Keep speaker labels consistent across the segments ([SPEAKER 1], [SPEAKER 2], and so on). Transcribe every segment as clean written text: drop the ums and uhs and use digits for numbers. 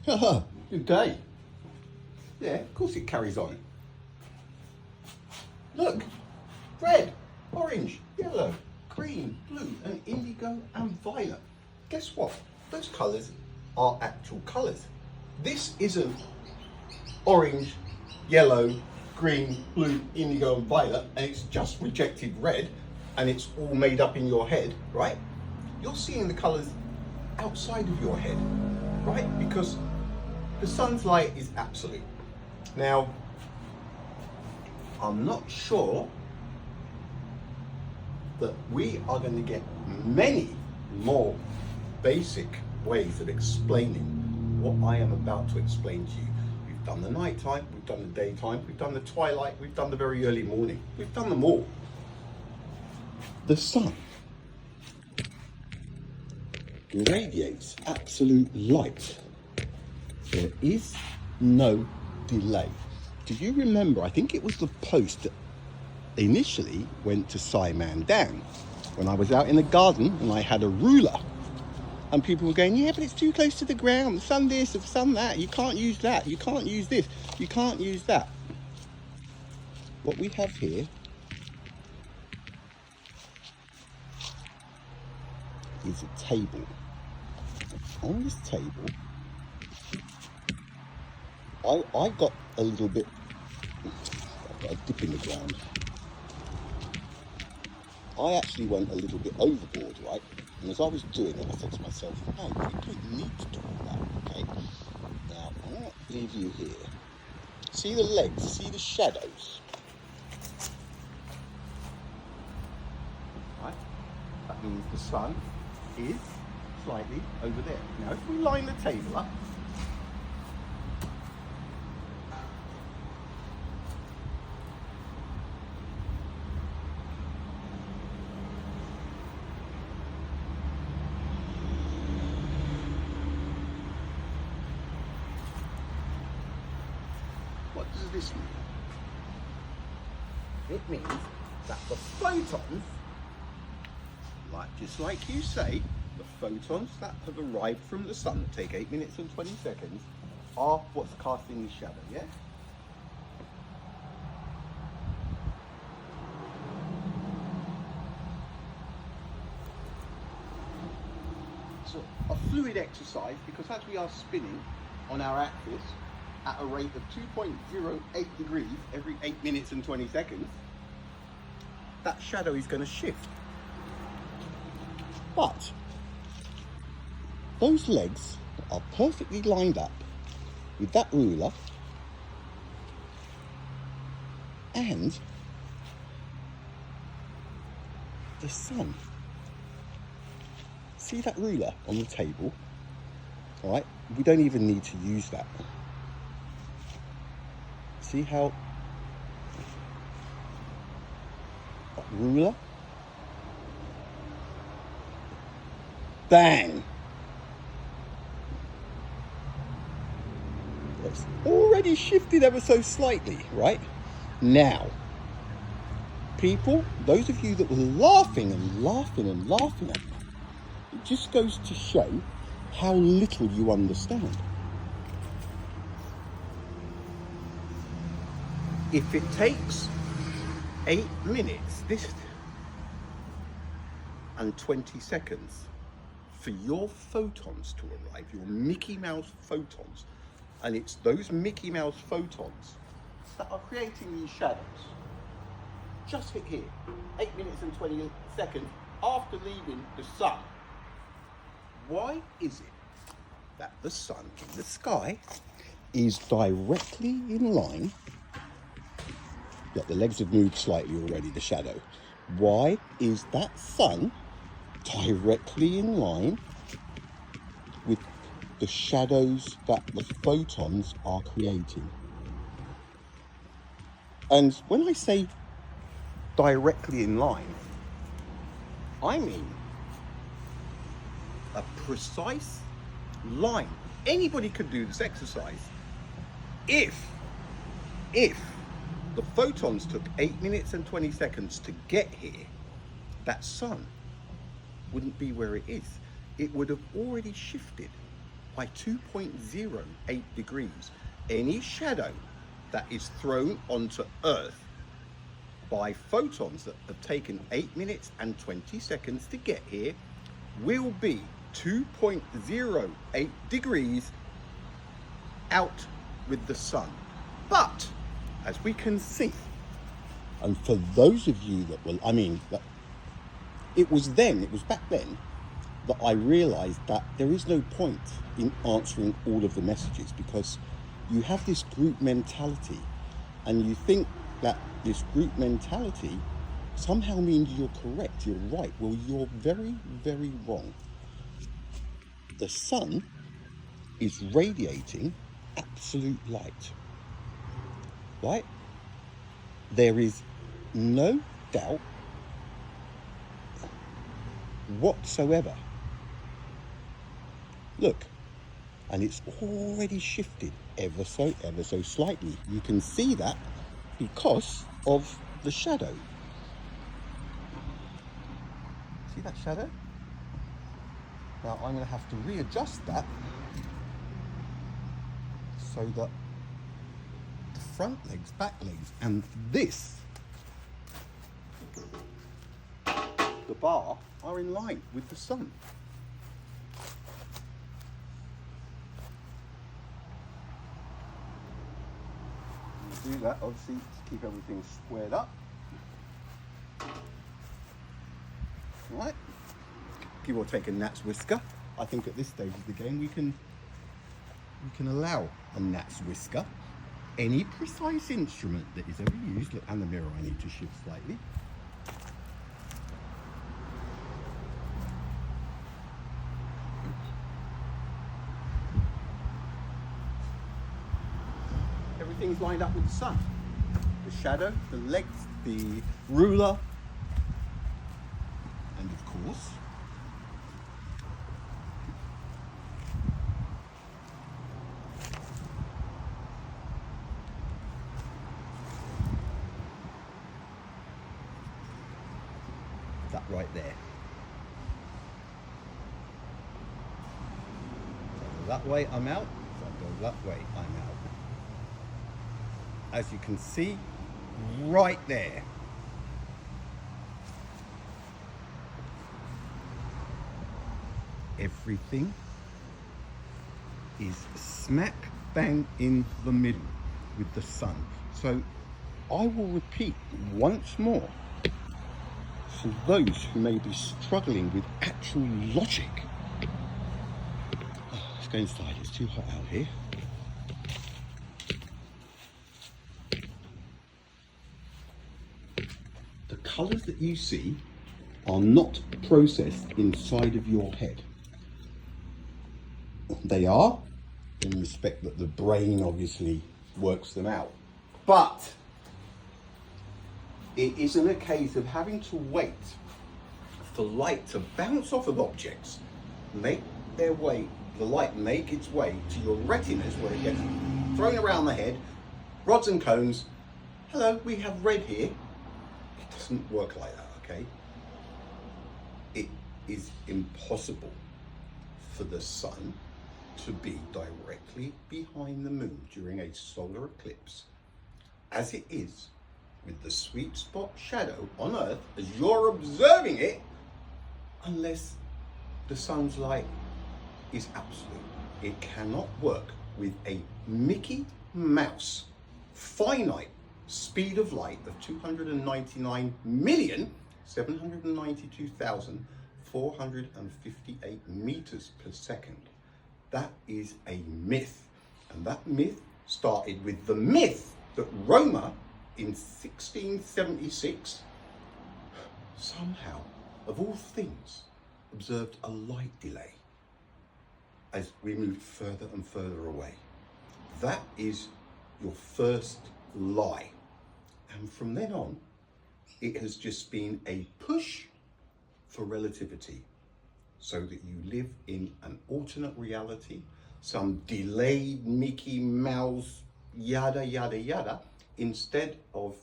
[SPEAKER 1] Good day. Yeah, of course it carries on. Look, red, orange, yellow, green, blue, and indigo and violet. Guess what? Those colours are actual colours. This isn't orange, yellow, green, blue, indigo, and violet, and it's just rejected red, and it's all made up in your head, right? You're seeing the colours outside of your head, right? Because the sun's light is absolute. Now, I'm not sure that we are going to get many more basic ways of explaining what I am about to explain to you. We've done the nighttime, we've done the daytime, we've done the twilight, we've done the very early morning. We've done them all. The sun radiates absolute light. There is no delay. Do you remember, I think it was the post that initially went to Simon Dan when I was out in the garden and I had a ruler and people were going, yeah, but it's too close to the ground, the sun this, the sun that, you can't use that, you can't use this, you can't use that. What we have here is a table. On this table, I got a little bit, I've got a dip in the ground. I actually went a little bit overboard, right? And as I was doing it, I thought to myself, no, you don't need to do that, okay? Now, I'm going to leave you here. See the legs, see the shadows? Right? That means the sun is slightly over there. Now, if we line the table up, what does this mean? It means that the photons, just like you say, the photons that have arrived from the sun that take 8 minutes and 20 seconds are what's casting the shadow, yeah? So a fluid exercise, because as we are spinning on our axis at a rate of 2.08 degrees every 8 minutes and 20 seconds, that shadow is going to shift. But those legs are perfectly lined up with that ruler and the sun. See that ruler on the table? All right, we don't even need to use that. See how that ruler? Bang! It's already shifted ever so slightly, right? Now, people, those of you that were laughing and laughing and laughing at me, it just goes to show how little you understand. If it takes 8 minutes and 20 seconds for your photons to arrive, your Mickey Mouse photons, and it's those Mickey Mouse photons that are creating these shadows, just hit here, 8 minutes and 20 seconds after leaving the sun. Why is it that the sun in the sky is directly in line? Look, the legs have moved slightly already, the shadow. Why is that sun directly in line with the shadows that the photons are creating? And when I say directly in line, I mean a precise line. Anybody could do this exercise. If the photons took 8 minutes and 20 seconds to get here, that sun wouldn't be where it is. It would have already shifted by 2.08 degrees. Any shadow that is thrown onto Earth by photons that have taken 8 minutes and 20 seconds to get here will be 2.08 degrees out with the sun. But as we can see, and for those of you that will, it was back then that I realized that there is no point in answering all of the messages, because you have this group mentality and you think that this group mentality somehow means you're correct, you're right. Well, you're very, very wrong. The sun is radiating absolute light, right? There is no doubt whatsoever. Look, and it's already shifted ever so slightly. You can see that because of the shadow. See that shadow? Now I'm going to have to readjust that so that the front legs, back legs, and this, the bar, are in line with the sun. Do that obviously to keep everything squared up. Right, give or take a gnat's whisker. I think at this stage of the game we can allow a gnat's whisker. Any precise instrument that is ever used, look, and the mirror I need to shift slightly. Everything's lined up with the sun. The shadow, the legs, the ruler, and of course, that right there. If I go that way, I'm out. If I go that way, I'm out. As you can see, right there. Everything is smack bang in the middle with the sun. So I will repeat once more for those who may be struggling with actual logic. Let's go inside, it's too hot out here. The colours that you see are not processed inside of your head. They are, in respect that the brain obviously works them out. But it isn't a case of having to wait for light to bounce off of objects, make their way, the light make its way to your retinas where it gets thrown around the head, rods and cones. Hello, we have red here. It doesn't work like that, okay? It is impossible for the sun to be directly behind the moon during a solar eclipse, as it is with the sweet spot shadow on Earth as you're observing it, unless the sun's light is absolute. It cannot work with a Mickey Mouse finite speed of light of 299,792,458 meters per second. That is a myth. And that myth started with the myth that Roma in 1676 somehow, of all things, observed a light delay as we moved further and further away. That is your first lie. And from then on, it has just been a push for relativity, so that you live in an alternate reality, some delayed Mickey Mouse, yada, yada, yada, instead of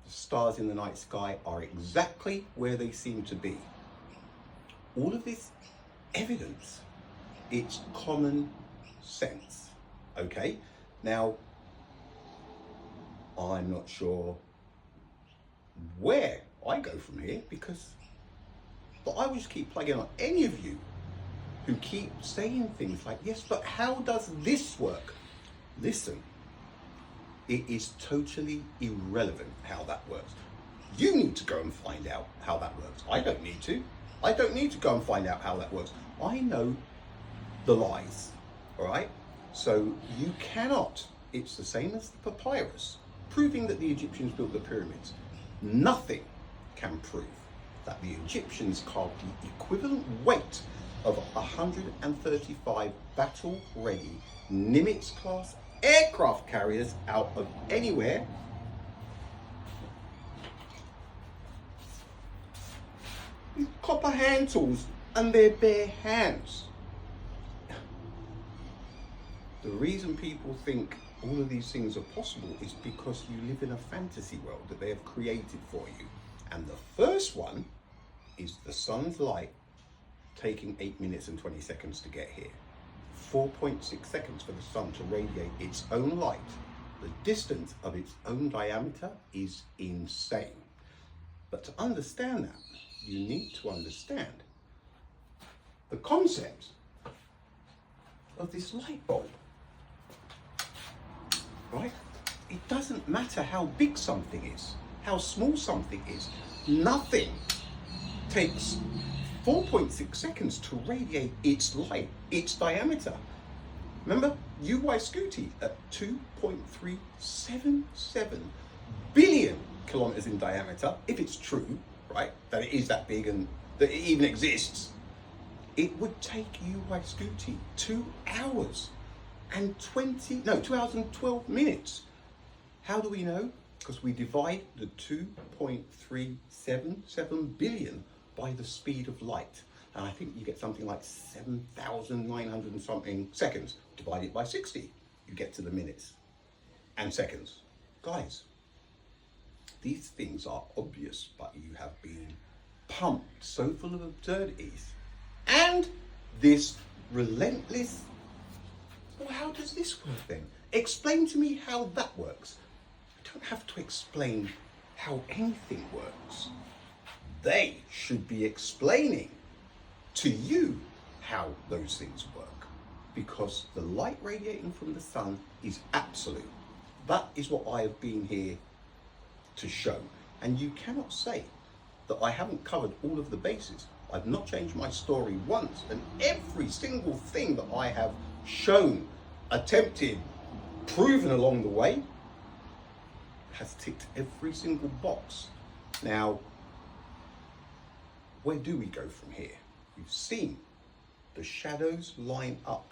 [SPEAKER 1] the stars in the night sky are exactly where they seem to be. All of this evidence It's common sense, okay? Now, I'm not sure where I go from here but I will just keep plugging on any of you who keep saying things like, yes, but how does this work? Listen, it is totally irrelevant how that works. You need to go and find out how that works. I don't need to. I don't need to go and find out how that works. I know the lies, all right? So you cannot, it's the same as the papyrus, proving that the Egyptians built the pyramids. Nothing can prove that the Egyptians carved the equivalent weight of 135 battle-ready Nimitz-class aircraft carriers out of anywhere with copper hand tools and their bare hands. The reason people think all of these things are possible is because you live in a fantasy world that they have created for you. And the first one is the sun's light taking 8 minutes and 20 seconds to get here. 4.6 seconds for the sun to radiate its own light. The distance of its own diameter is insane. But to understand that, you need to understand the concept of this light bulb. Right? It doesn't matter how big something is, how small something is. Nothing takes 4.6 seconds to radiate its light, its diameter. Remember, UY Scooty at 2.377 billion kilometers in diameter, if it's true, right, that it is that big and that it even exists, it would take UY Scooty 2 hours and 2 hours and 12 minutes. How do we know? Because we divide the 2.377 billion by the speed of light. And I think you get something like 7,900 and something seconds. Divide it by 60, you get to the minutes and seconds. Guys, these things are obvious, but you have been pumped so full of absurdities. And this relentless, well, how does this work then? Explain to me how that works. I don't have to explain how anything works. They should be explaining to you how those things work, because the light radiating from the sun is absolute. That is what I have been here to show. And you cannot say that I haven't covered all of the bases. I've not changed my story once, and every single thing that I have shown, attempted, proven along the way has ticked every single box. Now, where do we go from here? We've seen the shadows line up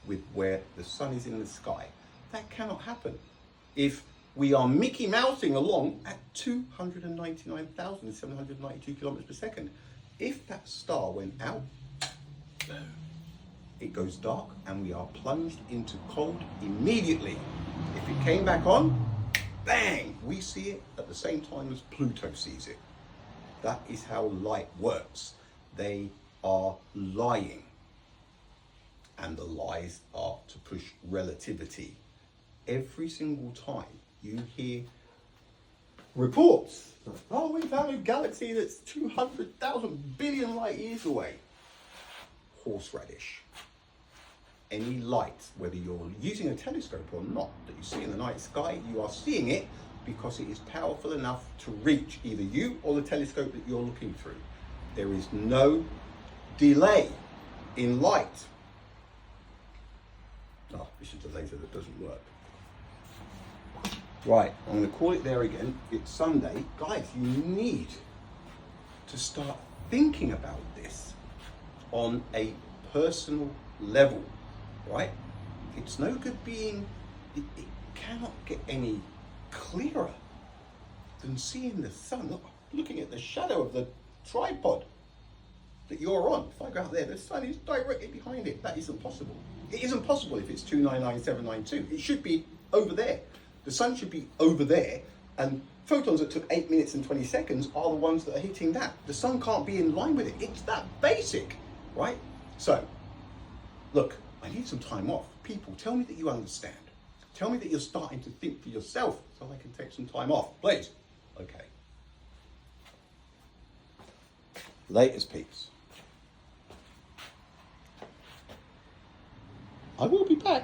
[SPEAKER 1] with where the sun is in the sky. That cannot happen if we are Mickey Mousing along at 299,792 kilometers per second. If that star went out, it goes dark and we are plunged into cold immediately. If it came back on, bang, we see it at the same time as Pluto sees it. That is how light works. They are lying. And the lies are to push relativity. Every single time you hear reports, oh, we found a galaxy that's 200,000 billion light years away. Horseradish. Any light, whether you're using a telescope or not, that you see in the night sky, you are seeing it because it is powerful enough to reach either you or the telescope that you're looking through. There is no delay in light. Oh, this is the laser that doesn't work. Right, I'm going to call it there again. It's Sunday. Guys, you need to start thinking about this on a personal level, right? It's no good being, it cannot get any clearer than seeing the sun. Look, looking at the shadow of the tripod that you're on. If I go out there, the sun is directly behind it. That isn't possible. It isn't possible if it's 299792. It should be over there. The sun should be over there, and photons that took 8 minutes and 20 seconds are the ones that are hitting that. The sun can't be in line with it. It's that basic, right? So, Look, I need some time off. People, tell me that you understand. Tell me that you're starting to think for yourself so I can take some time off, please. Okay. Latest peeps. I will be back.